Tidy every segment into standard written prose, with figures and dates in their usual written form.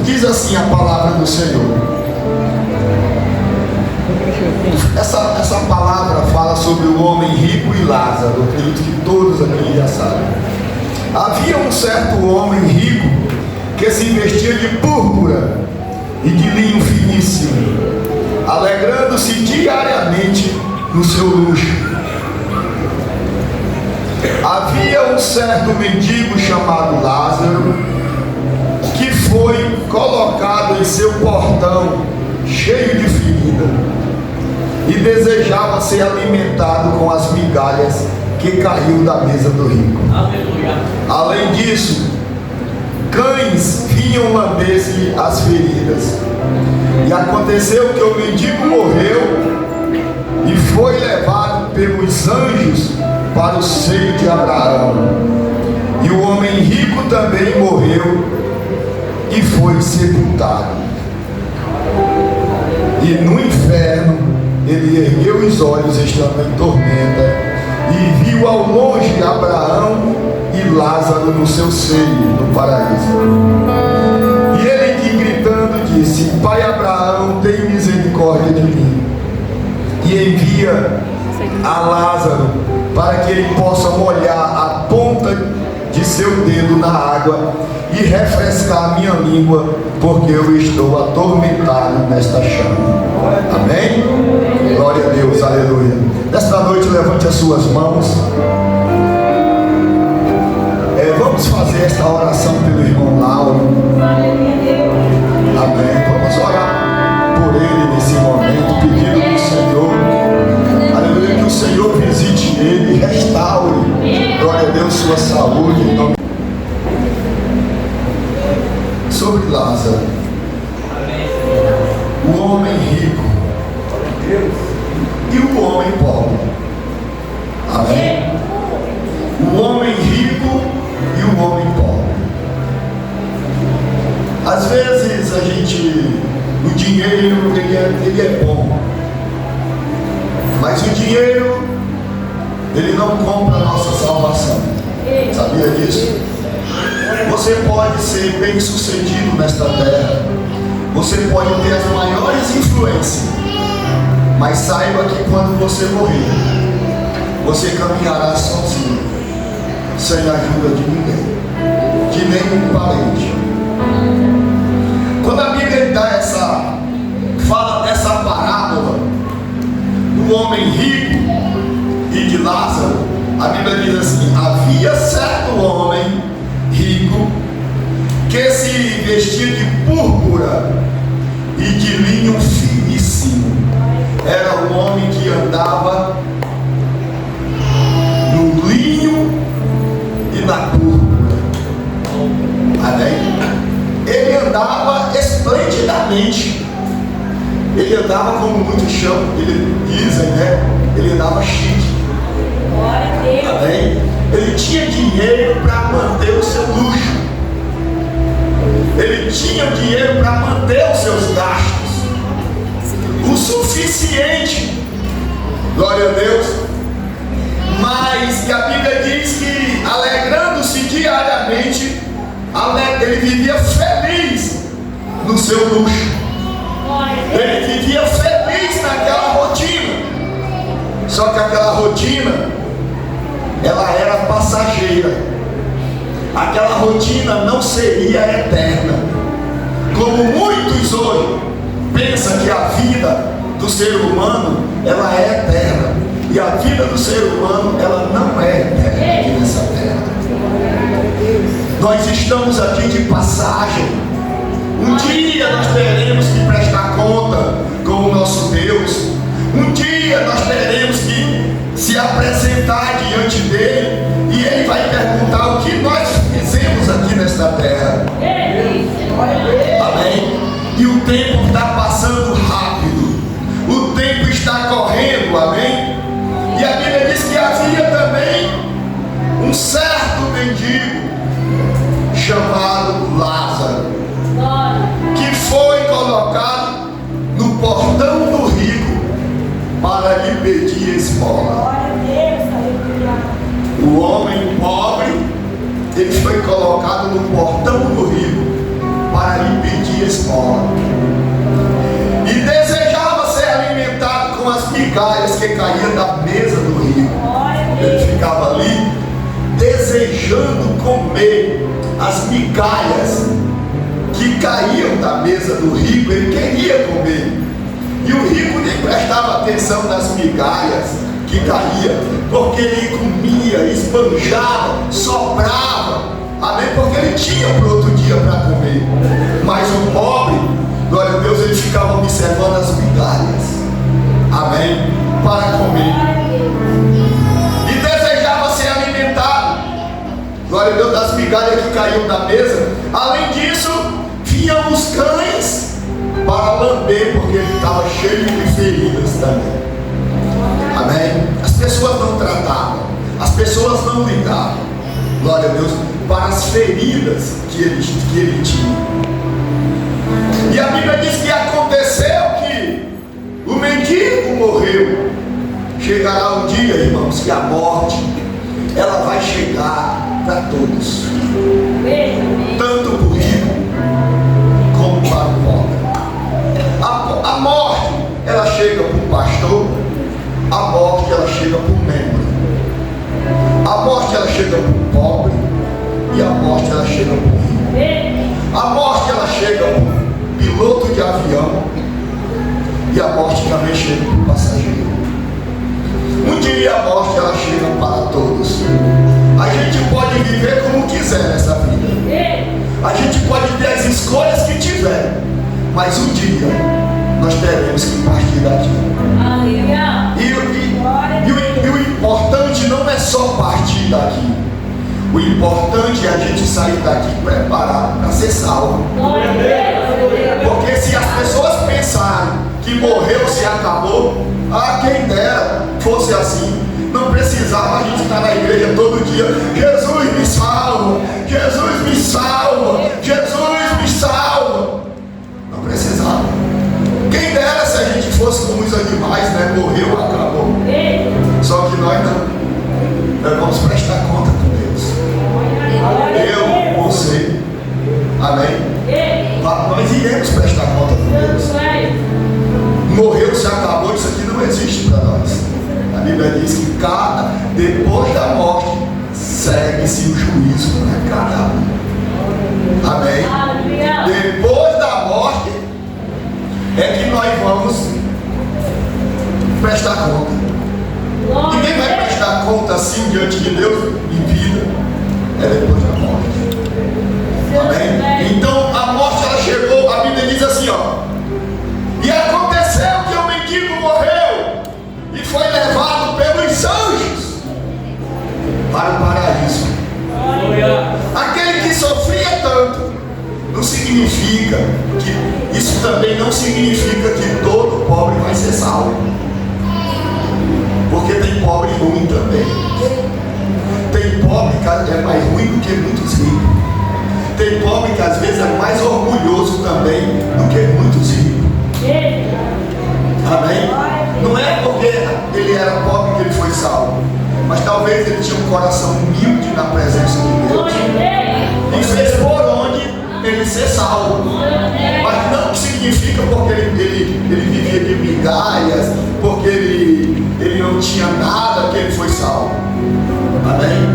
Diz assim a palavra do Senhor. Essa palavra fala sobre o homem rico e Lázaro. Eu acredito que todos aqui já sabem. Havia um certo homem rico que se vestia de púrpura e de linho finíssimo, alegrando-se diariamente no seu luxo. Havia um certo mendigo chamado Lázaro, que foi colocado em seu portão, cheio de ferida, e desejava ser alimentado com as migalhas que caiu da mesa do rico. Aleluia. Além disso, cães vinham lamber-lhe as feridas. E aconteceu que o mendigo morreu e foi levado pelos anjos para o seio de Abraão. E o homem rico também morreu e foi sepultado. E no inferno ele ergueu os olhos, estando em tormenta, e viu ao longe Abraão e Lázaro no seu seio, no paraíso. E ele, gritando, disse: Pai Abraão, tem misericórdia de mim, e envia a Lázaro para que ele possa molhar a ponta de seu dedo na água e refrescar a minha língua, porque eu estou atormentado nesta chama. Amém? Glória a Deus, aleluia. Nesta noite levante as suas mãos. Vamos fazer esta oração pelo irmão Lauro. Amém. Vamos orar por ele nesse momento, pedindo que o Senhor, aleluia, que o Senhor visite ele, restaure, glória a Deus, sua saúde. Então, sobre Lázaro, o homem rico e o homem pobre. Amém. O homem rico e o homem pobre. Às vezes o dinheiro ele é bom, mas o dinheiro ele não compra a nossa salvação. Sabia disso? Você pode ser bem sucedido nesta terra, você pode ter as maiores influências, mas saiba que quando você morrer, você caminhará sozinho, sem a ajuda de ninguém, de nenhum parente. Quando a Bíblia fala dessa parábola do homem rico e de Lázaro, a Bíblia diz assim: havia certo homem rico que se vestia de púrpura e de linho finíssimo. Era um homem que andava no linho e na púrpura. Amém? Ele andava esplendidamente. Ele andava, como muitos chamam, ele dizem, né? Ele andava chique. Amém? Ele tinha dinheiro para manter o seu luxo. Ele tinha dinheiro para manter os seus gastos, o suficiente, glória a Deus. Mas que a Bíblia diz que, alegrando-se diariamente, ele vivia feliz no seu luxo. Ele vivia feliz naquela rotina. Só que aquela rotina, ela era passageira. Aquela rotina não seria eterna. Como muitos hoje pensam que a vida do ser humano, ela é eterna. E a vida do ser humano, ela não é eterna aqui nessa terra. Nós estamos aqui de passagem. Um dia nós teremos que prestar conta com o nosso Deus. Um dia nós teremos que se apresentar diante dele, e ele vai perguntar o que nós fizemos aqui nesta terra. Amém? E o tempo está passando rápido, o tempo está correndo. Amém? E a Bíblia diz que havia também um certo mendigo chamado Lázaro, que foi colocado no portão do rico para lhe pedir esmola. O homem pobre, ele foi colocado no portão do rico para lhe pedir tinha esmola. E desejava ser alimentado com as migalhas que caíam da mesa do rico. Ele ficava ali desejando comer as migalhas que caíam da mesa do rico. Ele queria comer. E o rico nem prestava atenção nas migalhas que caíam, porque ele comia, esbanjava, soprava, amém? Porque ele tinha para outro dia para comer. Mas o pobre, glória a Deus, ele ficava observando as migalhas, amém? Para comer. E desejava ser alimentado, glória a Deus, das migalhas que caíam da mesa. Além disso, vinham os cães para lamber, porque ele estava cheio de feridas também. Amém? As pessoas não tratavam, as pessoas não ligavam, glória a Deus, para as feridas que ele tinha. E a Bíblia diz que aconteceu que o mendigo morreu. Chegará um dia, irmãos, que a morte ela vai chegar para todos, tanto para o rico como para o pobre. A morte ela chega para o pastor, a morte ela chega para o membro, a morte ela chega para o pobre e a morte ela chega para o rico. A morte ela chega para o piloto de avião e a morte também chega para o passageiro. Um dia a morte ela chega para todos. A gente pode viver como quiser nessa vida, a gente pode ter as escolhas que tiver, mas um dia nós teremos que partir daqui. E o importante não é só partir daqui. O importante é a gente sair daqui preparado para ser salvo. Porque se as pessoas pensarem que morreu, se acabou, quem dera fosse assim. Não precisava a gente estar na igreja todo dia. Jesus me salva, Jesus me salva, Jesus me salva. Não precisava. Quem dera se a gente fosse como os animais, né? Morreu, acabou. Só que nós não. Nós vamos prestar conta com Deus. Eu, você. Amém? Nós iremos prestar conta com Deus. Morreu, se acabou, isso aqui não existe para nós. A Bíblia diz que depois da morte segue-se o juízo para cada um. Amém? Depois da morte é que nós vamos prestar conta. Ninguém vai prestar conta assim diante de Deus em vida. É depois da morte. Amém? Então a morte ela chegou. A Bíblia diz assim, ó. E aconteceu que o mendigo morreu e foi levado pelos anjos para o paraíso. Aquele que sofria tanto, não significa que isso também não significa que todo pobre vai ser salvo. Porque tem pobre ruim também. Tem pobre que é mais ruim do que muitos ricos. Tem pobre que às vezes é mais orgulhoso também do que muitos ricos. Amém? Não é porque ele era pobre que ele foi salvo, mas talvez ele tinha um coração humilde na presença de Deus e fez por onde ele ser salvo. Mas não significa porque ele vivia de migalhas, porque ele não tinha nada que ele foi salvo. Amém?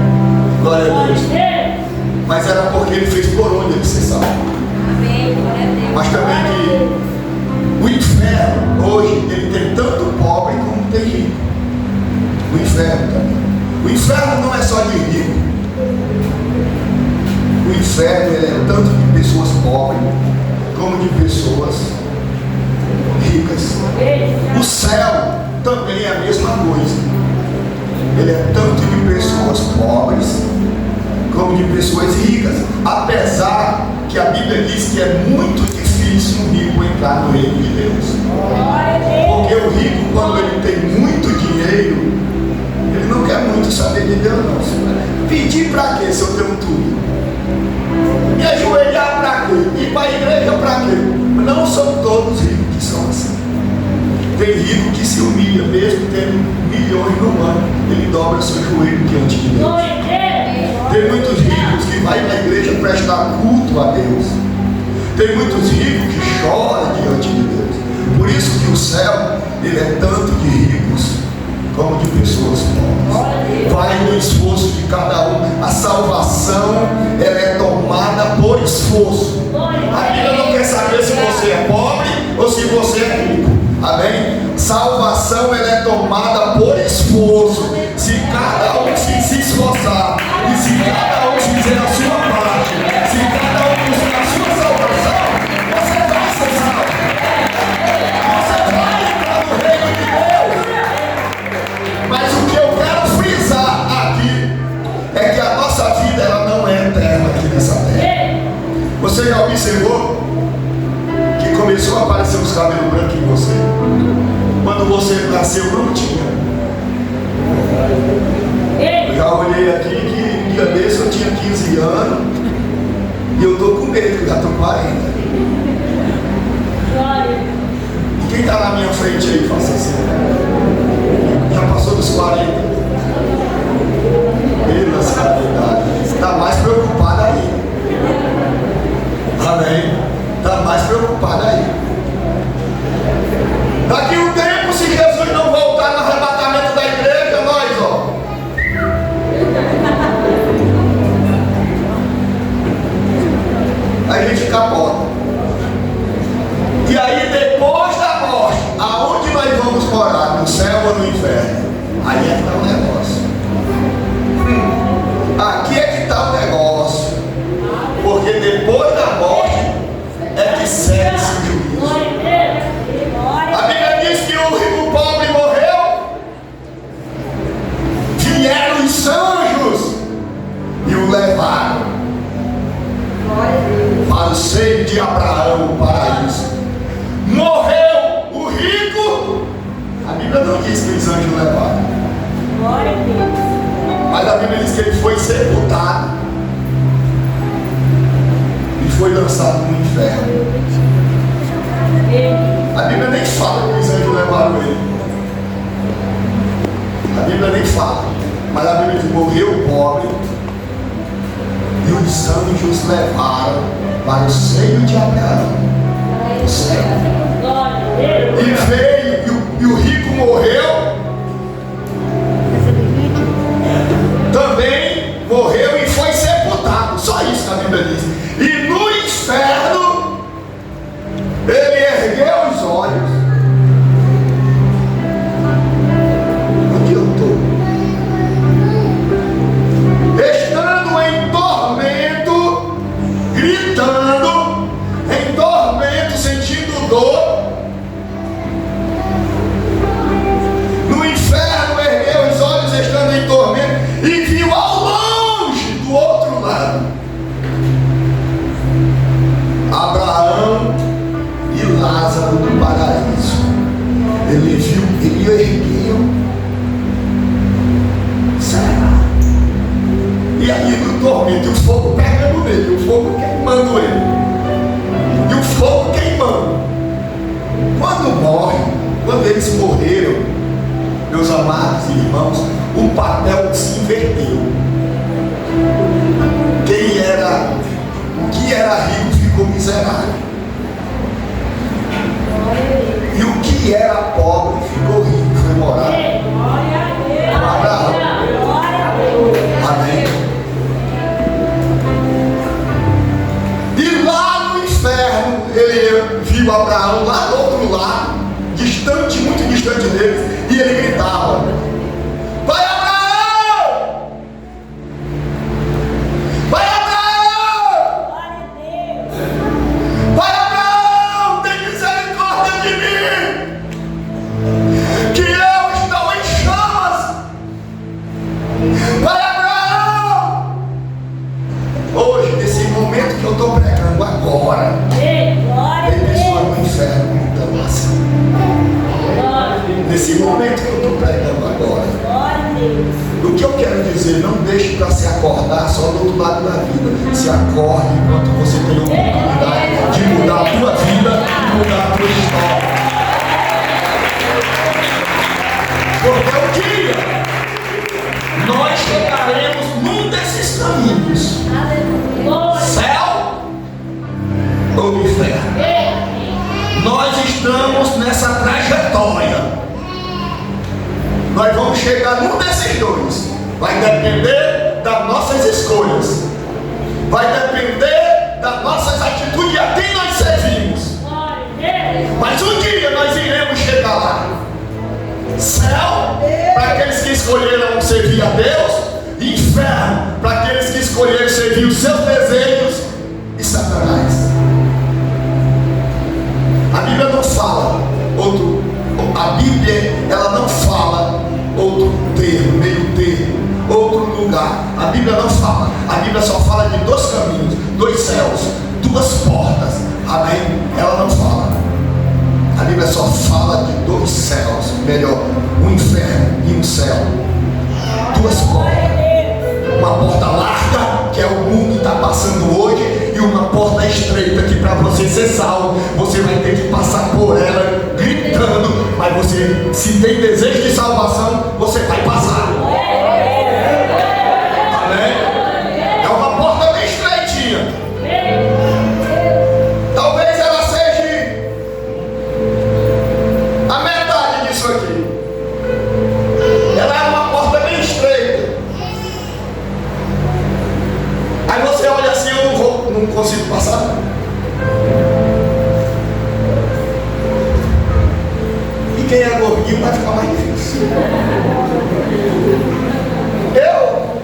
Glória a Deus. Mas era porque ele fez por onde ele ser salvo. Mas também que o inferno hoje ele tem tanto pobre como tem rico. O inferno também. O inferno não é só de rico. O inferno ele é tanto de pessoas pobres como de pessoas ricas. O céu também é a mesma coisa. Ele é tanto de pessoas pobres como de pessoas ricas. Apesar que a Bíblia diz que é muito difícil um rico entrar no reino de Deus. Porque o rico, quando ele tem muito dinheiro, ele não quer muito saber de Deus, não. Pedir para quê se eu tenho tudo? Me ajoelhar para quê? Ir para a igreja para quê? Não são todos ricos que são assim. Tem rico que se humilha, mesmo tendo milhões no ano, ele dobra seu joelho diante de Deus. Tem muitos ricos que vai na igreja prestar culto a Deus. Tem muitos ricos que choram diante de Deus. Por isso que o céu, ele é tanto de ricos como de pessoas pobres. Vai no esforço de cada um. A salvação, ela é tomada por esforço. A Bíblia não quer saber se você é pobre ou se você é rico. Amém? Salvação, ela é tomada por esforço. Se cada um se esforçar, e se cada um fizer a sua parte, se cada um buscar a sua salvação, você vai ser salvo. Você vai entrar no reino de Deus. Mas o que eu quero frisar aqui é que a nossa vida, ela não é eterna aqui nessa terra. Você já observou que começou a aparecer os cabelos brancos em você? Quando você nasceu, não tinha. Eu já olhei aqui que um dia desse eu tinha 15 anos e eu estou com medo, já estou 40. E quem está na minha frente aí, faça assim. Já passou dos 40. Pela saudade. Está mais preocupado aí. Amém? Está mais preocupado aí. Daqui um tempo, se Jesus não voltar no arrebatamento da igreja, nós, ó. A gente capota. E aí, depois da morte, aonde nós vamos morar? No céu ou no inferno? Aí é que está o negócio. Aqui é que está o negócio. Porque depois da morte é que segue-se o juízo. A Bíblia diz que o pobre morreu, vieram os anjos e o levaram para o seio de Abraão, o paraíso. Morreu o rico, a Bíblia não diz que os anjos levaram, mas a Bíblia diz que ele foi sepultado e foi lançado no inferno. A Bíblia nem fala que os anjos levaram ele. A Bíblia nem fala. Mas a Bíblia diz que morreu o pobre e os anjos levaram para o seio de Abraão, o céu. E veio, e o rico morreu. Também morreu e foi sepultado. Só isso que a Bíblia diz. E no inferno ele ergueu os olhos. Onde eu estou? Estando em tormento, gritando, em tormento, sentindo dor. No inferno ergueu os olhos, estando em tormento, e viu ao longe, do outro lado, Abraão e Lázaro do paraíso. Ele viu, ele ergueu. Será? E ali no tormento, e o fogo pegando nele, o fogo queimando ele, e o fogo queimando. Quando morre, quando eles morreram, meus amados irmãos, o papel se inverteu. O que era rico ficou miserável. E o que era pobre ficou rico, foi morar. Abraão. Amém. E lá no inferno, ele viu Abraão lá do outro lado, distante, muito distante dele, e ele gritava: Pai Abraão! Pai Abraão! Pai Abraão, tem misericórdia de mim, que eu estou em chamas. Pai Abraão! Hoje, nesse momento que eu estou pregando agora, tem pessoas no inferno gritando assim. Nesse momento que eu estou pregando agora, o que eu quero dizer, não deixe para se acordar só do outro lado da vida. Se acorde enquanto você tem a oportunidade de mudar a tua vida e mudar a tua história. Porque um dia nós chegaremos num desses caminhos: céu ou inferno. estamos nessa trajetória. Nós vamos chegar num desses dois. Vai depender das nossas escolhas. Vai depender das nossas atitudes e a quem nós servimos. Mas um dia nós iremos chegar lá. Céu para aqueles que escolheram servir a Deus, e inferno para aqueles que escolheram servir os seus desejos e Satanás. A Bíblia não fala outro. A Bíblia ela não fala outro termo, meio termo, outro lugar. A Bíblia não fala. A Bíblia só fala de dois caminhos, dois céus, duas portas. Amém? Ela não fala. A Bíblia só fala de dois céus, melhor, um inferno e um céu. Duas portas. Uma porta larga, que é o mundo que está passando hoje, e uma porta estreita, que para você ser salvo, você vai ter que passar por ela gritando, mas você, se tem desejo de salvação, você vai passar. Amém? É uma porta bem estreitinha. Talvez ela seja a metade disso aqui. Ela é uma porta bem estreita. Aí você olha assim, eu não consigo passar. E quem é gordinho vai ficar mais difícil. Eu,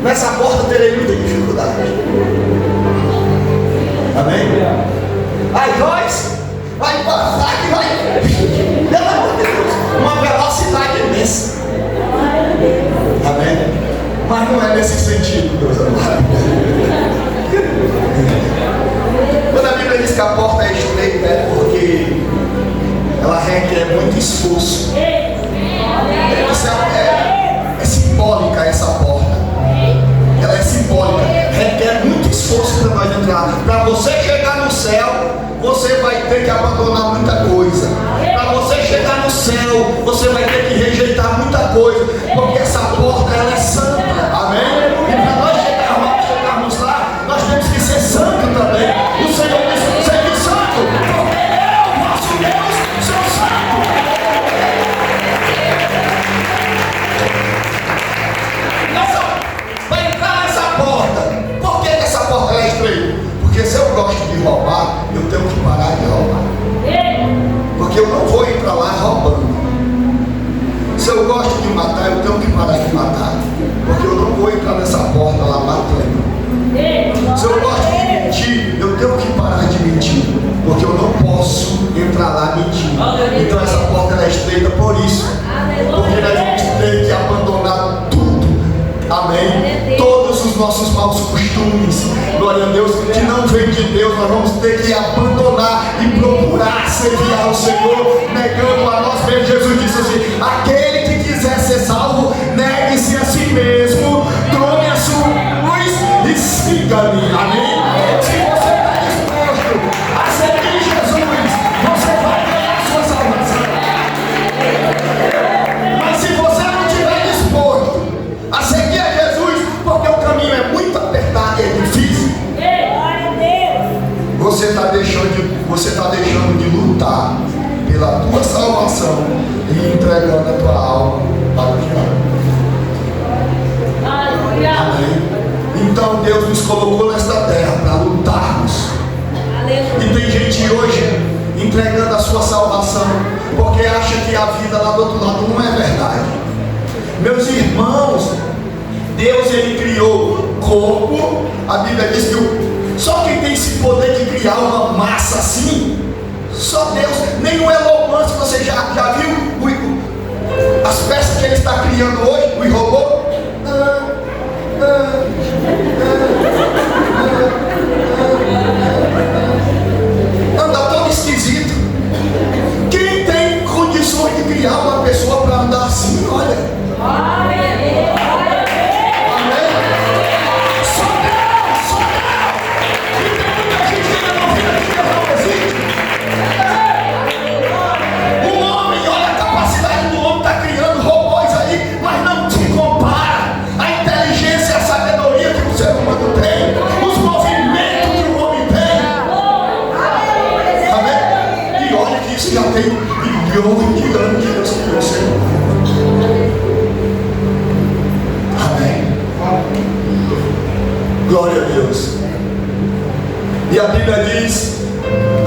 nessa porta, terei muita dificuldade. Amém? Aí nós, vai passar que vai, pelo amor de Deus, uma velocidade imensa. Amém? Mas não é nesse sentido, meus amados. Quando a Bíblia diz que a porta é estreita, é porque ela requer muito esforço. É simbólica essa porta. Ela é simbólica. Requer muito esforço para nós entrar. Para você chegar no céu, você vai ter que abandonar muita coisa. Para você chegar no céu, você vai ter que rejeitar muita coisa. Porque essa porta ela é santa. Amém? E para nós chegarmos lá, nós temos que ser santos também. O Senhor diz: seja santo, porque eu, vosso Deus, sou santo. Vai entrar nessa porta. Por que essa porta é estreita? Porque se eu gosto de roubar, eu tenho que parar de roubar. Porque eu não vou entrar lá roubando. Se eu gosto de matar, eu tenho que parar de matar. Porque eu não vou entrar nessa porta lá matando. Se eu gosto de mentir, eu tenho que parar de mentir. Porque eu não posso entrar lá mentindo. Então essa porta é estreita por isso. Porque nós vamos ter que abandonar tudo. Amém? Todos os nossos maus costumes, glória a Deus, que não vem de Deus, nós vamos ter que abandonar e procurar servir ao Senhor, negando a nós mesmos. Jesus disse assim: aquele que quiser ser salvo, negue-se a si mesmo, tome a sua cruz e siga-me. Amém? Se você está disposto a seguir Jesus, você vai ganhar a sua salvação. Mas se você não estiver disposto a seguir a Jesus, porque o caminho é muito apertado e é difícil, você está deixando de lutar pela tua salvação e entregando a tua alma para o diabo. Amém? Então Deus nos colocou nesta terra para lutarmos. E tem gente hoje entregando a sua salvação porque acha que a vida lá do outro lado não é verdade. Meus irmãos, Deus ele criou corpo. A Bíblia diz que só quem tem esse poder de criar uma massa assim, só Deus. Nem o Elon Musk, você já viu as peças que ele está criando hoje, o robô? Anda todo esquisito. Quem tem condições de criar uma pessoa para andar assim? Olha. Mas não se compara a inteligência e a sabedoria que o ser tem milhões de anos que Deus criou o ser humano. Amém. Glória a Deus. E a Bíblia diz: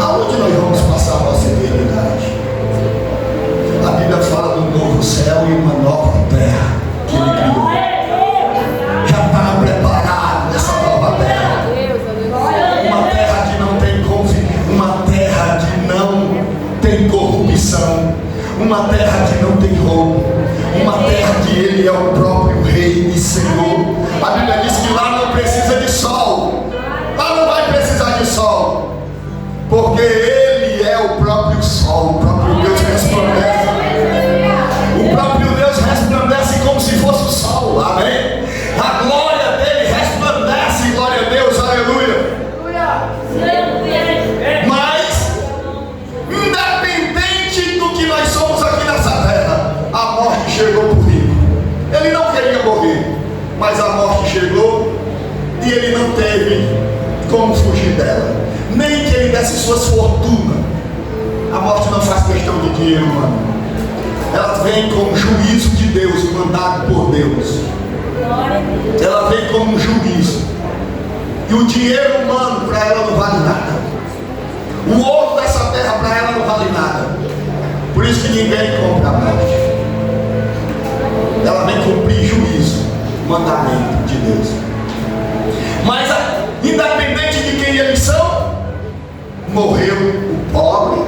aonde nós vamos passar a nossa eternidade? A Bíblia fala do novo céu e uma nova terra que Ele criou. Já está preparado nessa nova terra. Uma terra que não tem uma terra que não tem corrupção, uma terra que não tem roubo, uma terra que Ele é o próprio Rei e Senhor. A Bíblia diz que lá não precisa de sol, lá não vai precisar de sol, porque Ele é o próprio sol, o próprio Deus resplandece. O próprio Deus resplandece como se fosse o sol, amém? A glória dele resplandece, glória a Deus, aleluia. Mas, independente do que nós somos aqui nessa terra, a morte chegou por rico. Ele não queria morrer, mas a morte chegou e ele não teve como fugir dela, nem que ele desse suas fortunas. A morte não faz questão de dinheiro, mano. Ela vem como juízo de Deus, mandado por Deus. Ela vem como um juízo. E o dinheiro humano para ela não vale nada. O ouro dessa terra para ela não vale nada. Por isso que ninguém compra a morte. Ela vem cumprir juízo, mandamento de Deus. Mas independente de quem eles são, morreu o pobre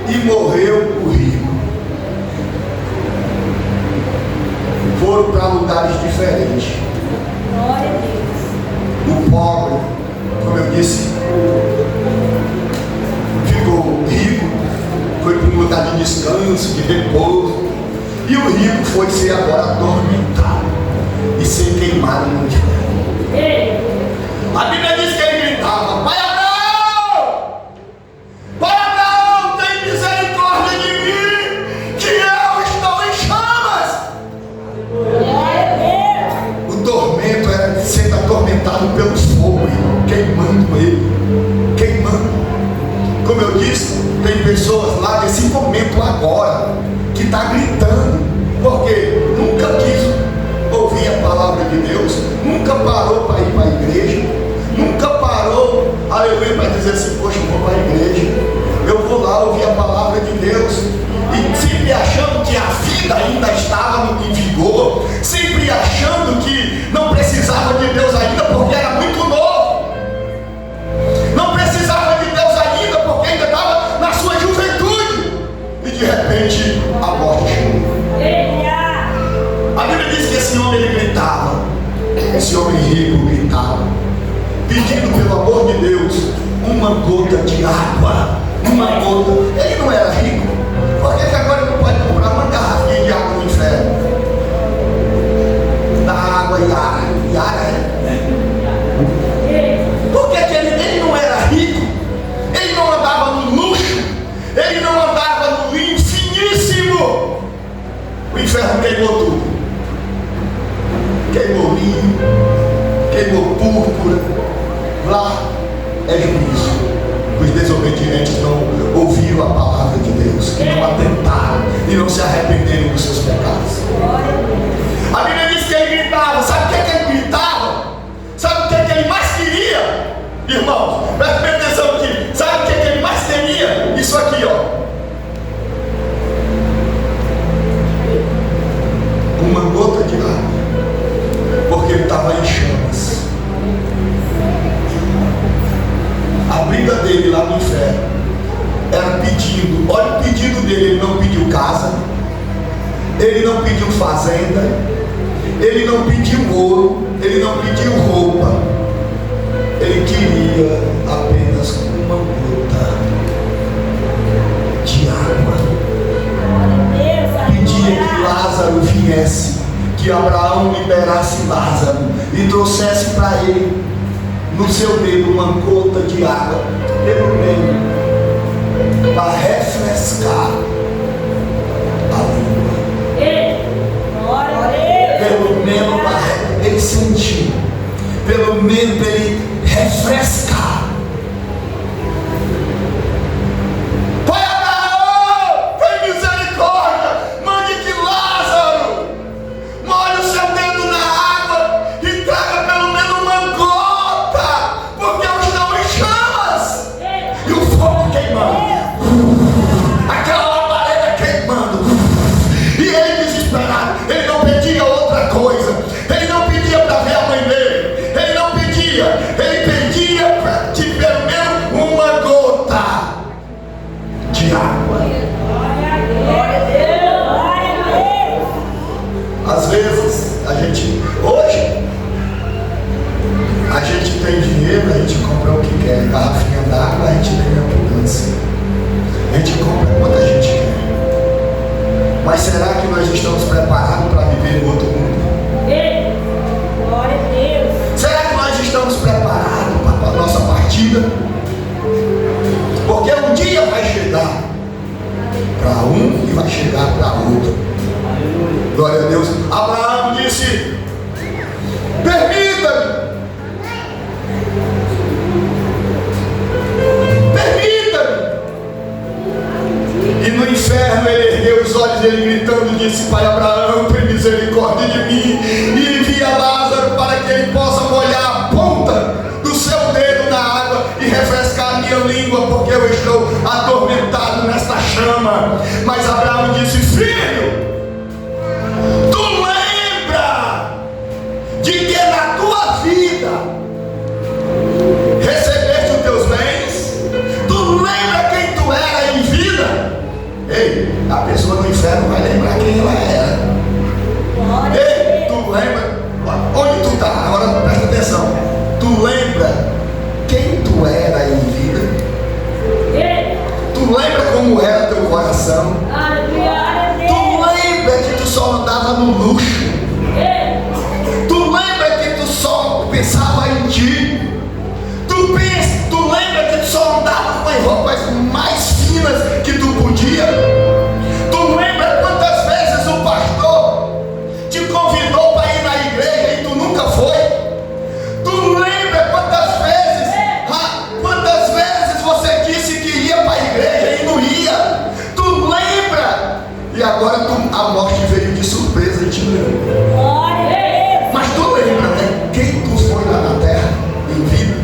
e morreu o rico. Foram para lugares diferentes. Glória a Deus. O pobre, como eu disse, ficou rico, foi para um lugar de descanso, de repouso. E o rico foi ser agora atormentado e ser queimado no inferno. A Bíblia diz que ele gritava: Pai Abraão! Pai Abraão, tem misericórdia de mim, que eu estou em chamas! O tormento era sendo atormentado pelo fogo, queimando ele, queimando. Como eu disse, tem pessoas lá nesse momento agora que está gritando, porque nunca quis ouvir a palavra de Deus, nunca parou para ir para a igreja, nunca parou, aleluia, para dizer assim: poxa, eu vou para a igreja, eu vou lá ouvir a palavra de Deus, e sempre achando que a vida ainda estava em vigor, sempre achando que não precisava de Deus ainda porque era muito novo, não precisava de Deus ainda porque ainda estava na sua juventude, e de repente a morte chegou. A Bíblia diz que esse homem ele gritava, esse homem rico gritava, pedindo pelo amor de Deus uma gota de água, uma gota. Ele não era rico, por que agora não pode comprar uma garrafinha de água no inferno? Da água Yara é. Por que ele não era rico? Ele não andava no luxo, ele não andava no infiníssimo. O inferno queimou tudo. Queimou linho, queimou púrpura. Lá é juízo. Os desobedientes não ouviram a palavra de Deus, que não atentaram e não se arrependeram dos seus pecados. A Bíblia diz que ele gritava. Sabe o que ele gritava? Sabe o que ele mais queria? Irmãos, preste atenção aqui. Sabe o que ele mais queria? Isso aqui, ó. Uma gota de água, porque ele estava em chamas. A briga dele lá no inferno era pedindo. Olha o pedido dele: ele não pediu casa, ele não pediu fazenda, ele não pediu ouro, ele não pediu roupa, ele queria apenas uma gota de água. Pedia que Lázaro viesse, que Abraão liberasse Lázaro e trouxesse para ele no seu dedo uma gota de água pelo meio, para refrescar a língua. Pelo menos para ele sentir, pelo menos para ele refrescar. Pai Abraão, queimando. Aquela labareda queimando. E ele desesperado, ele não pedia outra coisa. Ele não pedia para ver a mãe dele. Ele não pedia. Ele pedia para te pelo menos uma gota de água. Às vezes hoje a gente tem dinheiro, a gente compra o que quer, garrafinha d'água, a gente tem abundância, a gente compra quanto a gente quer. Mas será que nós estamos preparados para viver em outro mundo? Glória a Deus. Será que nós estamos preparados para a nossa partida? Porque um dia vai chegar para um e vai chegar para outro. Glória a Deus. Abraão disse: permita-me. E no inferno ele ergueu os olhos, ele gritando, disse: Pai Abraão, tem misericórdia de mim, e envia Lázaro para que ele possa molhar a ponta do seu dedo na água e refrescar a minha língua, porque eu estou atormentado nesta chama. Mas Abraão disse: filho, tu lembra de que na tua vida recebeste os teus bens? Tu lembra quem tu era em vida? Ei, a pessoa no inferno vai lembrar quem ela era. Ei, tu lembra? Onde tu está? Agora presta atenção. Tu lembra quem tu era em vida? Tu lembra como era teu coração? Tu lembra que tu só andava no luxo? Tu lembra que tu só pensava em ti? Tu lembra que tu só andava com as roupas mais finas que tu podia? Tu lembra quantas vezes o pastor te convidou para ir na igreja e tu nunca foi? Tu lembra quantas vezes você disse que ia para a igreja e não ia? Tu lembra? E agora a morte veio de surpresa e te lembra. Mas tu lembra, né? Quem tu foi lá na terra em vida?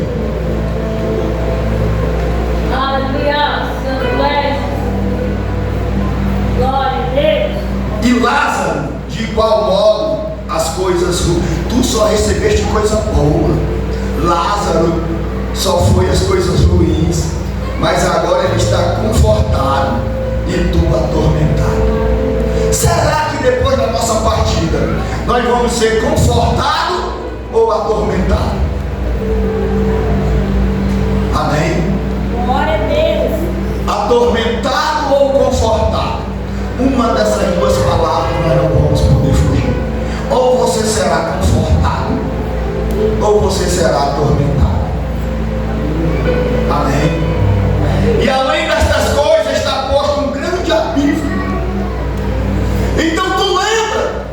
E Lázaro, de igual modo, as coisas ruins. Tu só recebeste coisa boa. Lázaro só foi as coisas ruins. Mas agora ele está confortado e tu atormentado. Será que depois da nossa partida nós vamos ser confortados ou atormentados? Amém? Glória a Deus. Atormentado ou confortado? Uma dessas duas palavras nós não vamos poder fugir. Ou você será confortado, ou você será atormentado. Amém? E além destas coisas está posto um grande abismo. Então tu lembra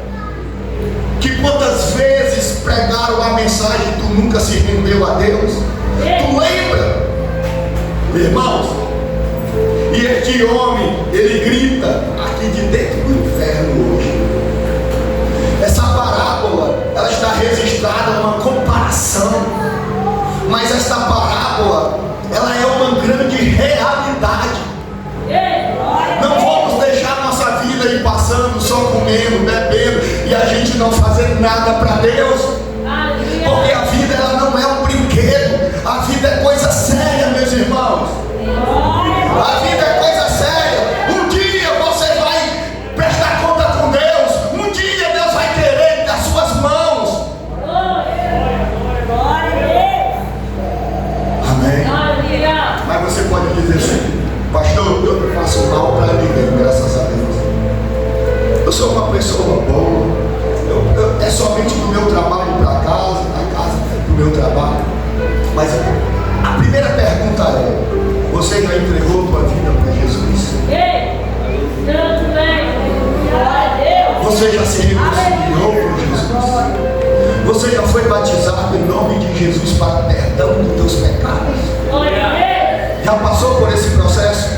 que quantas vezes pregaram a mensagem e tu nunca se rendeu a Deus? Tu lembra, irmãos? E este homem, ele grita aqui de dentro do inferno hoje. Essa parábola, ela está registrada uma comparação, mas esta parábola, ela é uma grande realidade. Não vamos deixar nossa vida ir passando só comendo, bebendo e a gente não fazer nada para Deus, porque a vida ela não é um brinquedo, a vida é coisa séria, meus irmãos. A vida é coisa séria. Um dia você vai prestar conta com Deus. Um dia Deus vai querer das suas mãos. Amém. Mas você pode dizer assim: pastor, eu não faço mal para ninguém, graças a Deus. Eu sou uma pessoa boa. É somente do meu trabalho para casa, da casa para o meu trabalho. Mas a primeira pergunta é: você já entregou a tua vida para Jesus? Você já se reconciliou com Jesus? Você já foi batizado em nome de Jesus para perdão dos teus pecados? Já passou por esse processo?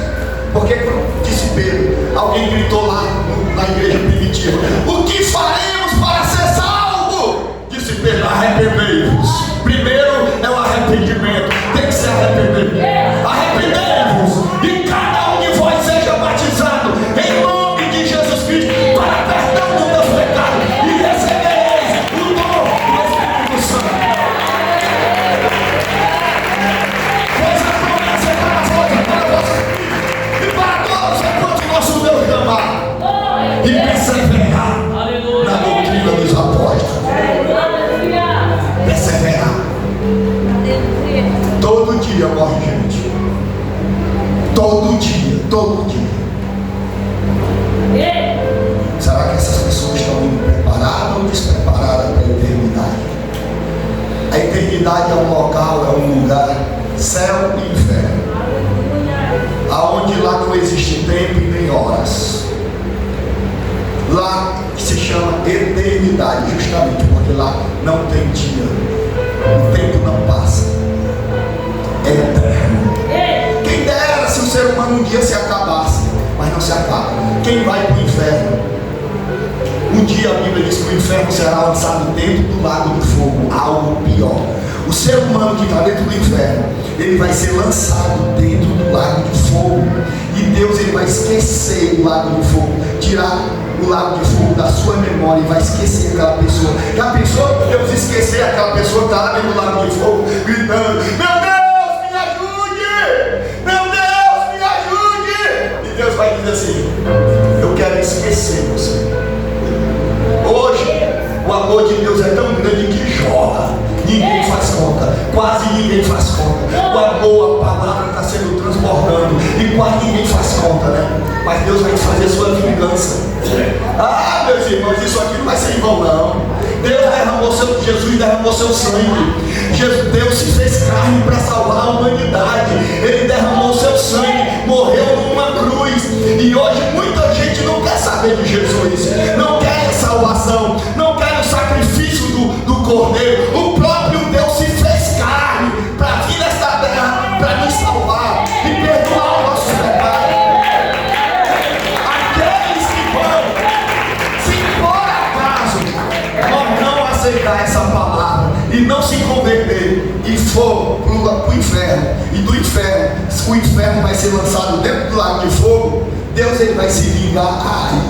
Porque disse Pedro, alguém gritou lá na igreja primitiva: o que faremos para ser salvo? Disse Pedro: arrependei-vos. Primeiro é o arrependimento, tem que se arrepender. Arrependei-vos todo dia, todo dia. Será que essas pessoas estão indo preparadas ou despreparadas para a eternidade? A eternidade é um local, é um lugar, céu e inferno, aonde lá não existe tempo e nem horas. Lá se chama eternidade, justamente porque lá não tem dia, o tempo não passa, é eterno. Quem dera se o ser humano um dia se acabasse, mas não se acaba. Quem vai para o inferno? Um dia a Bíblia diz que o inferno será lançado dentro do lago de fogo, algo pior. O ser humano que está dentro do inferno, ele vai ser lançado dentro do lago de fogo. E Deus ele vai esquecer o lago de fogo, tirar o lago de fogo da sua memória e vai esquecer aquela pessoa. Já pensou Deus esquecer aquela pessoa que está lá dentro do lago de fogo, gritando: meu Deus, me ajude! Meu Deus, me ajude! E Deus vai dizer assim: eu quero esquecer você. Hoje, o amor de Deus é tão grande que jorra. Ninguém faz conta, quase ninguém faz conta. O amor, a palavra está sendo transbordando e quase ninguém faz conta, né? Mas Deus vai fazer sua vingança. Ah, meus irmãos, isso aqui não vai ser em vão, não. Jesus derramou seu sangue. Deus se fez carne para salvar a humanidade. Ele derramou seu sangue, morreu numa cruz. E hoje muita gente não quer saber de Jesus, não quer a salvação, não quer o sacrifício do Cordeiro. O próprio Deus se fez carne para vir nesta terra, para nos salvar e perdoar o nosso pecado. Aqueles que vão, se por acaso nós não aceitar essa palavra e não se converter e for para o inferno, e do inferno, o inferno vai ser lançado dentro do lago de fogo, Deus ele vai se vingar aí.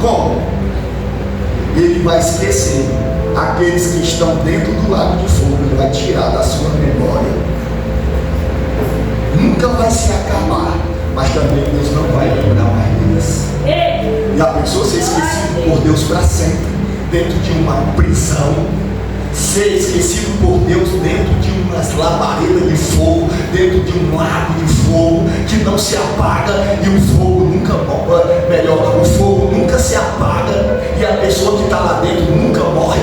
Como? Ele vai esquecer aqueles que estão dentro do lago de fogo, ele vai tirar da sua memória. Nunca vai se acabar, mas também Deus não vai lembrar mais deles. E a pessoa ser esquecida por Deus para sempre, dentro de uma prisão, ser esquecido por Deus dentro de umas labaredas de fogo, dentro de um lago de fogo que não se apaga, e o fogo nunca melhor, o fogo nunca se apaga, e a pessoa que está lá dentro nunca morre.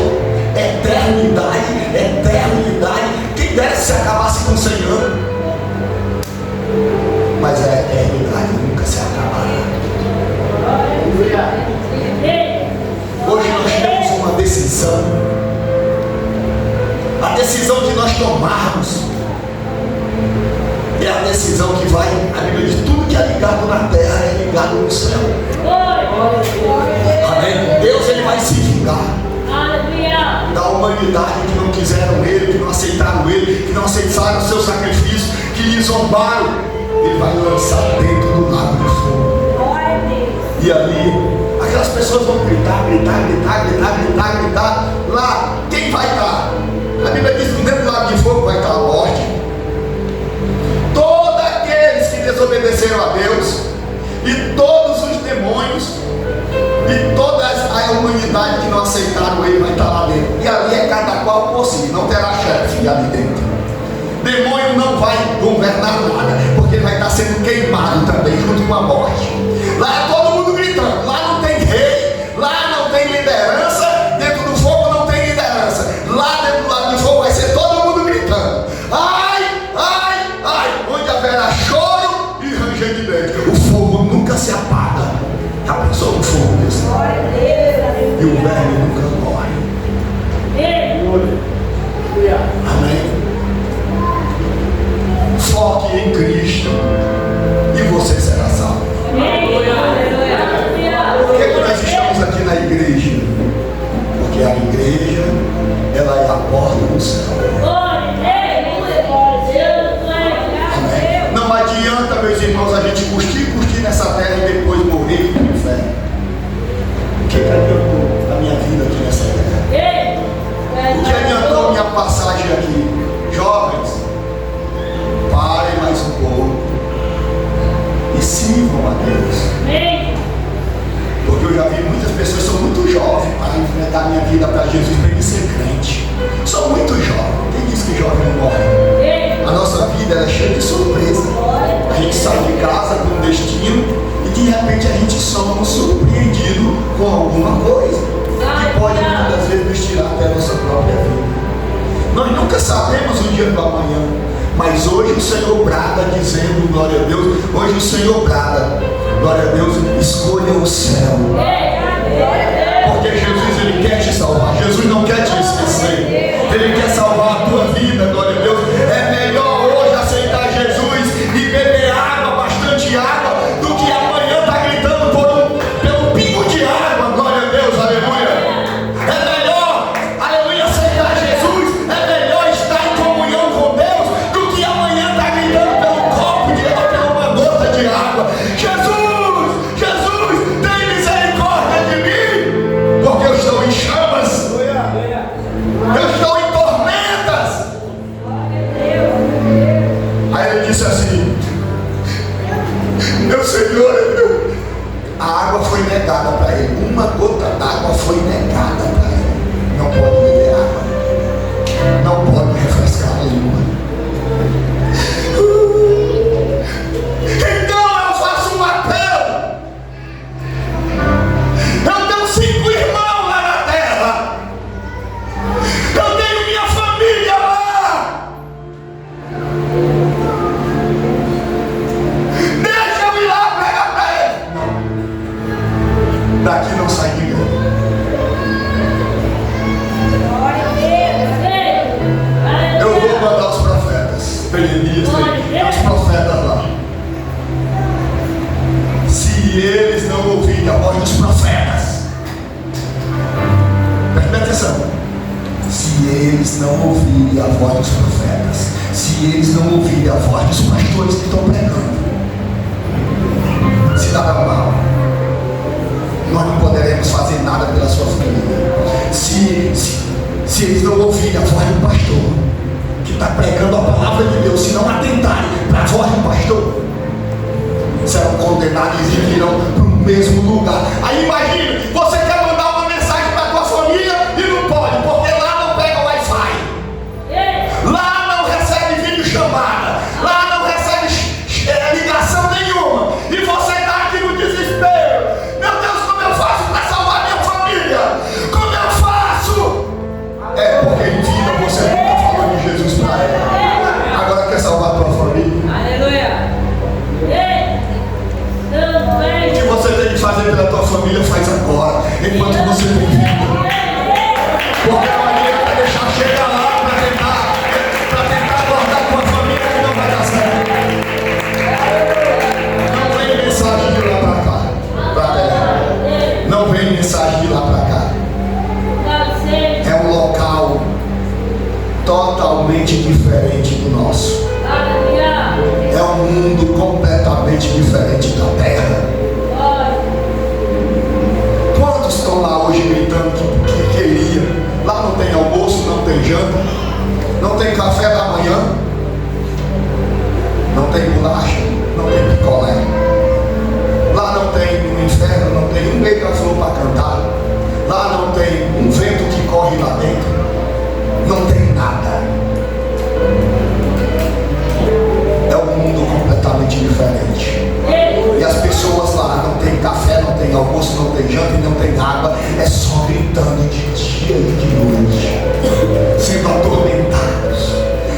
Eternidade, eternidade. Quem dera se acabasse com 100 anos, mas a eternidade nunca se acabará. Hoje nós temos uma decisão. A decisão de nós tomarmos é a decisão que vai, a Bíblia diz, tudo que é ligado na terra é ligado no céu. Amém? Deus ele vai se vingar da humanidade que não quiseram ele, que não aceitaram ele, que não aceitaram o seu sacrifício, que lhe zombaram. Ele vai lançar dentro do lago de fogo. E ali aquelas pessoas vão gritar. Lá, quem vai estar? A Bíblia diz que dentro do lago de fogo vai estar a morte. Todos aqueles que desobedeceram a Deus, e todos os demônios, e toda a humanidade que não aceitaram ele vai estar lá dentro. E ali é cada qual por si, não terá chefe ali dentro. Demônio não vai governar nada, porque ele vai estar sendo queimado também junto com a morte. Lá é todo mundo gritando, lá não tem rei, lá não tem liderança, dentro do fogo não tem liderança. Lá dentro do lago de fogo vai ser todo mundo gritando: ai, ai, ai, onde haverá choro e ranger de dentro. O fogo nunca se apaga. Já pensou no fogo desse? E o velho nunca morre. Amém? Foque em Cristo e você será salvo. Por que nós estamos aqui na igreja? Porque a igreja, ela é a porta do céu. Amém? Não adianta, meus irmãos, a gente curtir nessa terra e depois morrer e ir para o inferno. O que adiantou a minha vida aqui nessa terra? O que adiantou a minha passagem aqui? Jovens, parem mais um pouco e sirvam a Deus. Porque eu já vi muitas pessoas que são muito jovens para enfrentar minha vida para Jesus, para ele ser crente. Sou muito jovem. Quem diz que jovem não morre? A nossa vida ela é cheia de surpresa. A gente sai de casa com um destino e de repente a gente somos surpreendido com alguma coisa que pode muitas vezes nos tirar até a nossa própria vida. Nós nunca sabemos o dia do amanhã, mas hoje o Senhor brada dizendo glória a Deus. Hoje o Senhor brada, glória a Deus, escolha o céu. Porque Jesus ele quer te salvar. Jesus não quer te esquecer. Ele quer salvar a tua vida, glória a Deus. É melhor hoje aceitar Jesus e beber água, bastante água, do que amanhã estar gritando pelo pingo de água, glória a Deus, aleluia. É melhor, aleluia, aceitar Jesus. É melhor estar em comunhão com Deus do que amanhã estar gritando pelo copo de água, pela uma gota de água. Jesus, Jesus, tem misericórdia de mim, porque eu estou em chamas. Eu estou em tormentas. Aí ele disse assim: meu Senhor, a água foi negada para ele. Uma gota d'água foi negada para ele. Não pode beber água. Não pode refrescar a língua. Então eu faço um apelo. Eu tenho 5 irmãos lá na terra. Eu tenho minha família lá. Deixa eu ir lá pregar para ele. Não. Daqui não sai ninguém. Eu vou mandar os profetas. Tem Elias, tem os profetas lá. Se eles não ouvirem a voz dos profetas, preste atenção. Se eles não ouvirem a voz dos profetas, se eles não ouvirem a voz dos pastores que estão pregando, cidadão mal, nós não poderemos fazer nada pela sua família. Se eles não ouvirem a voz do pastor que está pregando a palavra de Deus, se não atentarem para a voz do pastor, serão condenados e irão para o mesmo lugar. Aí imagina, você quer mandar uma mensagem para a tua família e não pode, porque lá não pega Wi-Fi, lá não recebe vídeo chamada, lá não recebe ligação nenhuma, e você está aqui no desespero. Meu Deus, como eu faço para salvar minha família? Como eu faço? É porque em vida você não está falando de Jesus para ela. Agora quer salvar a tua família? Aleluia. O que você tem que fazer pela tua família, faz agora, enquanto você tem vida. Porque a maneira vai deixar chegar lá para tentar guardar tua família, que não vai dar certo. Não vem mensagem de lá para cá, para terra. Não vem mensagem de lá para cá. É um local totalmente diferente do nosso. É um mundo completamente diferente da terra. Quantos estão lá hoje gritando que queria? Lá não tem almoço, não tem janta, não tem café da manhã, não tem bolacha, não tem picolé. Lá não tem no inferno, não tem um beija-flor para cantar. Lá não tem um vento que corre lá dentro. Não tem nada. É um mundo completamente diferente. E as pessoas lá não tem café, não tem almoço, não tem janta e não tem água. É só gritando de dia e de noite, sendo atormentados.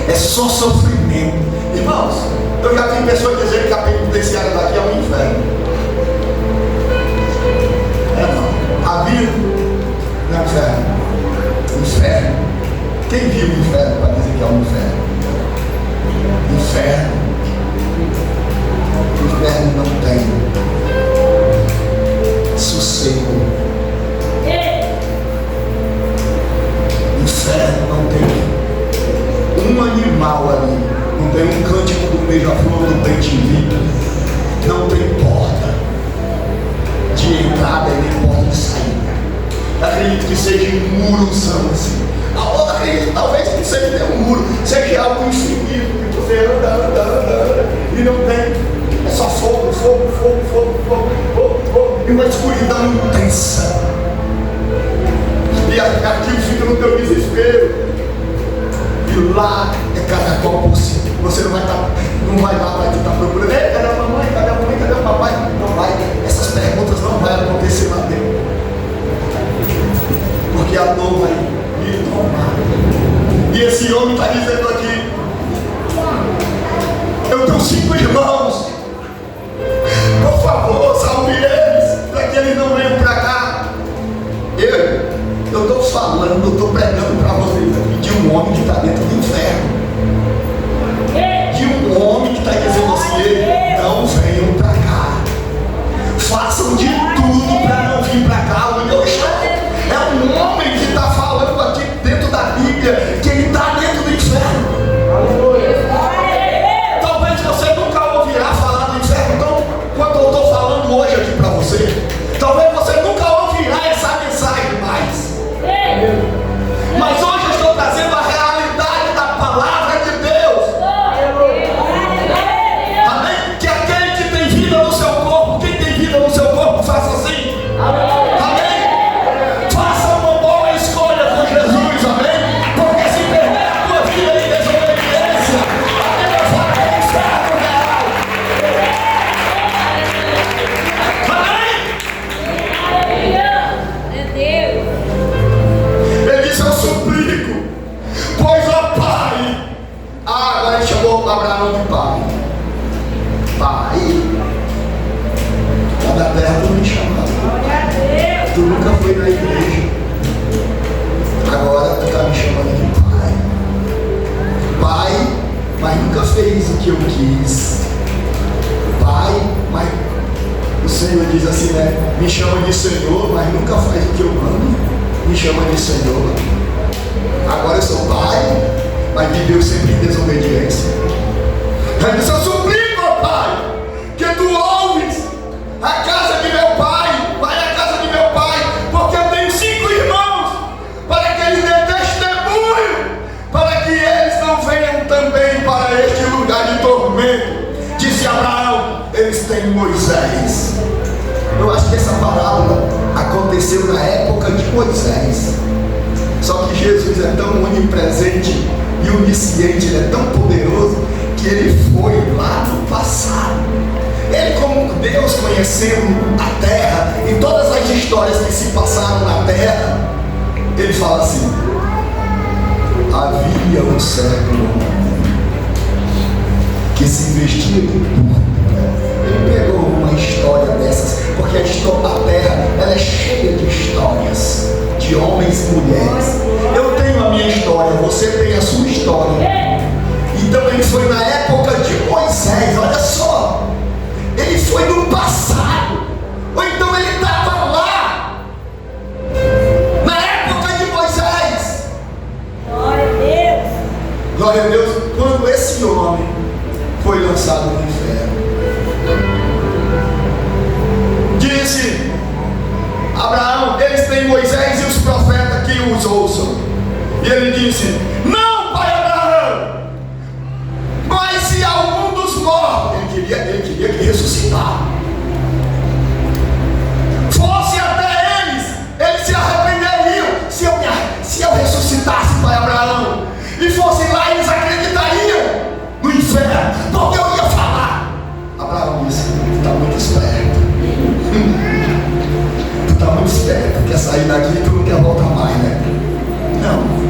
É só sofrimento. Irmãos, eu já vi pessoas dizendo que a penitenciária daqui é um inferno. É não. A vida não é inferno. Inferno. Quem viu o inferno para dizer que é um inferno? Inferno. Inferno não tem sossego. Inferno não tem um animal ali. Não tem um cântico do beija-flor do bem-te-vindo. Não tem porta de entrada e nem porta de saída. Acredito que seja um murozão assim. Acredito talvez que seja ter um muro, seja algo infinito, que você anda, e não tem. É só fogo, e uma escuridão intensa. E aquilo fica no teu desespero. E lá é cada qual por si. Você não vai lá para estar procurando. Ei, cadê a mamãe? Cadê a mamãe? Cadê o papai? Não vai. Essas perguntas não vão acontecer lá dentro. Porque a dor vai lhe tomar. E esse homem está dizendo aqui: eu tenho 5 irmãos. Por favor, salve eles, para que eles não venham para cá. Eu estou falando, eu estou pregando para vocês aqui de um homem que está dentro do inferno. De um homem que está dizendo assim: não venham para cá. Façam de tudo para não vir para cá onde eu estou. É um homem que está falando aqui dentro da Bíblia que ele está dentro do inferno. Talvez você nunca ouvirá falar do inferno, então, quanto eu estou falando hoje aqui para você, talvez você nunca ouvirá essa mensagem mais. Mas hoje eu estou trazendo a realidade da palavra de Deus. Amém? Que aquele que tem vida no seu corpo, quem tem vida no seu corpo, faça assim. Amém? Faça uma boa escolha com Jesus, amém? Porque se perder a tua vida em desobediência, Deus vai para o inferno real. Amém? Ele disse: eu suplico, pois ó Pai. Agora ele chamou Abraão de pai. Pai, lá da terra tu me chamaste. Tu nunca foi na igreja. Agora tu está me chamando de pai. Pai, mas nunca fez o que eu quis. Pai, mas o Senhor diz assim, né? Me chama de Senhor, mas nunca faz o que eu mando. Me chama de Senhor. Agora eu sou pai, mas viveu sempre em desobediência. Ele disse: eu suplico, ó Pai, que tu ouves a casa de meu pai. Vai à casa de meu pai, porque eu tenho 5 irmãos, para que eles dêem testemunho, para que eles não venham também para este lugar de tormento. Disse Abraão: eles têm Moisés. Eu acho que essa parábola aconteceu na época de Moisés. Só que Jesus é tão onipresente e onisciente, ele é tão poderoso, que ele foi lá no passado. Ele, como Deus, conhecendo a terra e todas as histórias que se passaram na terra, ele fala assim: havia um certo homem que se vestia de púrpura. Ele pegou uma história dessas, porque a terra ela é cheia de histórias, de homens e mulheres. Eu tenho a minha história, você tem a sua história. Então ele foi na época de Moisés, olha só. Ele foi no passado, ou então ele estava lá na época de Moisés. Glória a Deus. Glória a Deus. Quando esse homem foi lançado no inferno, disse Abraão: eles têm Moisés e os profetas que os ouçam. E ele disse: não, pai Abraão, mas se algum dos mortos, ele queria que ressuscitar, fosse até eles se arrependeriam. Se eu ressuscitasse, pai Abraão, e fosse lá, eles acreditariam no inferno, porque eu ia falar. Abraão disse: tu está muito esperto. Tu está muito esperto, quer sair daqui e tu não quer voltar mais, né? Não.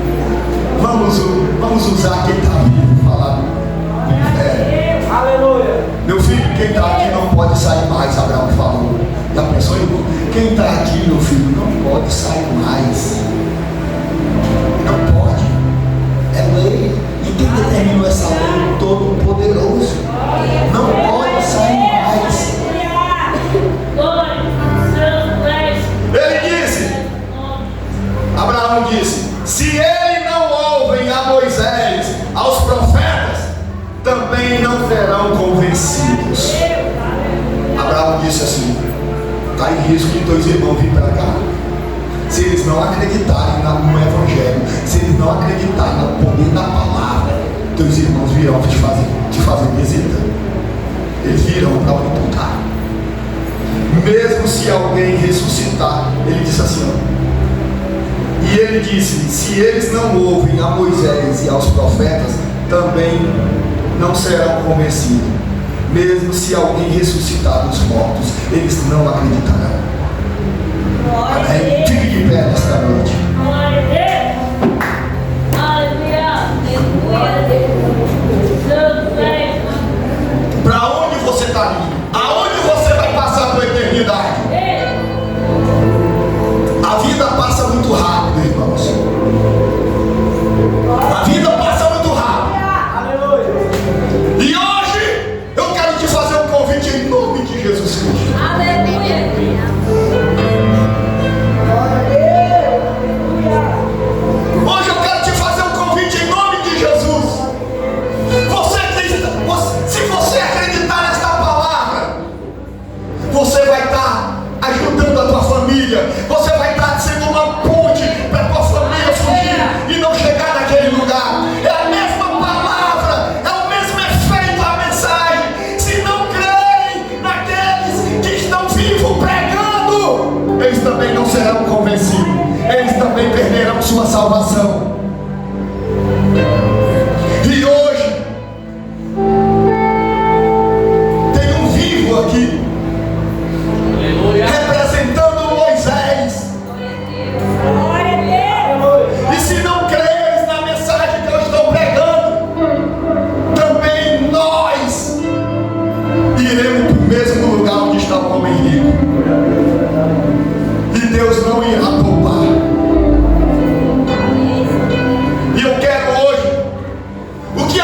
Vamos usar quem está vivo, falar do inferno. Aleluia. Meu filho, quem está aqui não pode sair mais, Abraão falou. Já pensou, irmão? Quem está aqui, meu filho, não pode sair mais. Não pode. É lei. E quem determinou essa lei? Todo-Poderoso. Não pode sair mais. Ele disse, Abraão disse: se ele não ouvem a Moisés, aos profetas, também não serão convencidos. Abraão disse assim: está em risco de 2 irmãos vir para cá. Se eles não acreditarem no Evangelho, se eles não acreditarem no poder da palavra, 2 irmãos virão te fazer visita. Eles virão para onde tu está. Mesmo se alguém ressuscitar, ele disse assim, ó, e ele disse: se eles não ouvem a Moisés e aos profetas, também não serão convencidos. Mesmo se alguém ressuscitar dos mortos, eles não acreditarão. Amém? Fique de pé nesta noite. Glória a Deus. Aleluia. Para onde você está indo? Aonde você vai passar a sua eternidade? A vida passa muito rápido, irmãos. A vida passa muito rápido. E hoje eu quero te fazer um convite em nome de Jesus Cristo. Aleluia. Hoje eu quero te fazer um convite em nome de Jesus. Se você acreditar nesta palavra, você vai estar ajudando a tua família. Você vai estar sendo uma ponte para a tua família fugir e não chegar naquele lugar. É a mesma palavra, é o mesmo efeito a mensagem. Se não crerem naqueles que estão vivos pregando, eles também não serão convencidos. Eles também perderão sua salvação. E hoje tem um vivo aqui, representando Moisés. Glória a Deus. E se não creres na mensagem que eu estou pregando, também nós iremos para o mesmo lugar onde está o homem rico. E Deus não irá poupar. E eu quero hoje, o que é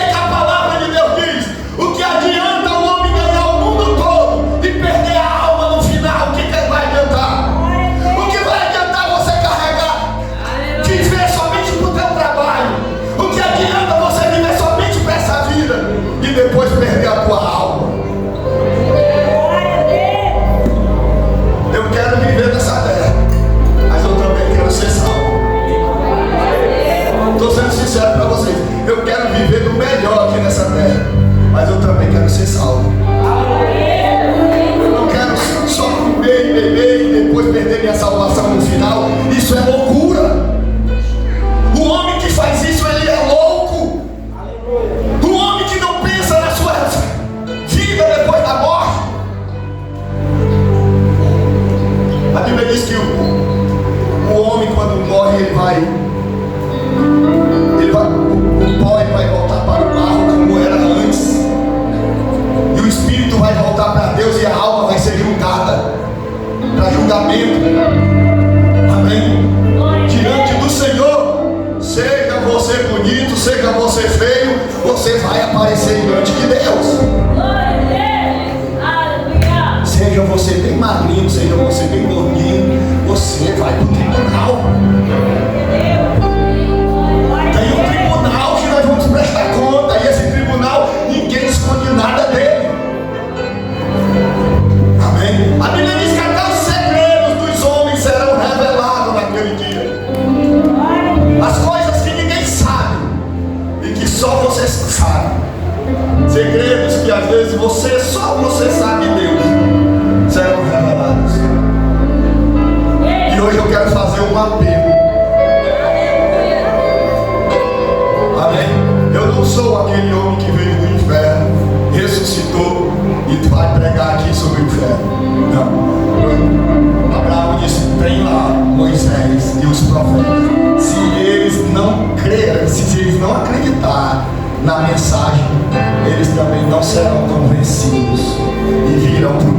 que a palavra de Deus diz? O que adianta o homem ganhar o mundo todo e perder a alma no final? O que vai adiantar? O que vai adiantar você carregar, viver somente para o teu trabalho? O que adianta você viver somente para essa vida e depois perder a tua alma? Glória a Deus. Eu quero viver nessa terra, mas eu também quero ser salvo. Estou sendo sincero para vocês. Eu quero viver do melhor aqui nessa terra, mas eu também quero ser salvo. Eu não quero só comer e beber e depois perder minha salvação no final. Isso é loucura. O homem que faz isso, ele é louco. O homem que não pensa na sua vida depois da morte. A Bíblia diz que o homem, quando morre, o pó vai voltar para o barro como era antes, e o espírito vai voltar para Deus e a alma vai ser julgada para julgamento. Amém? Diante do Senhor, seja você bonito, seja você feio, você vai aparecer diante de Deus. Glória a Deus. Aleluia. Seja você bem magrinho, seja você bem gordinho, você vai para o tribunal. Tem um tribunal que nós vamos prestar conta, e esse tribunal ninguém esconde nada dele. Amém? A Bíblia diz que até os segredos dos homens serão revelados naquele dia. As coisas que ninguém sabe e que só você sabe. Segredos que às vezes só você sabe, Deus, serão revelados. E hoje eu quero fazer um apelo. Amém? Eu não sou aquele homem que veio do inferno, ressuscitou e vai pregar aqui sobre o inferno. Não. Abraão disse: tem lá Moisés e os profetas. Se eles não crerem, se eles não acreditarem na mensagem, eles também não serão convencidos e virão para o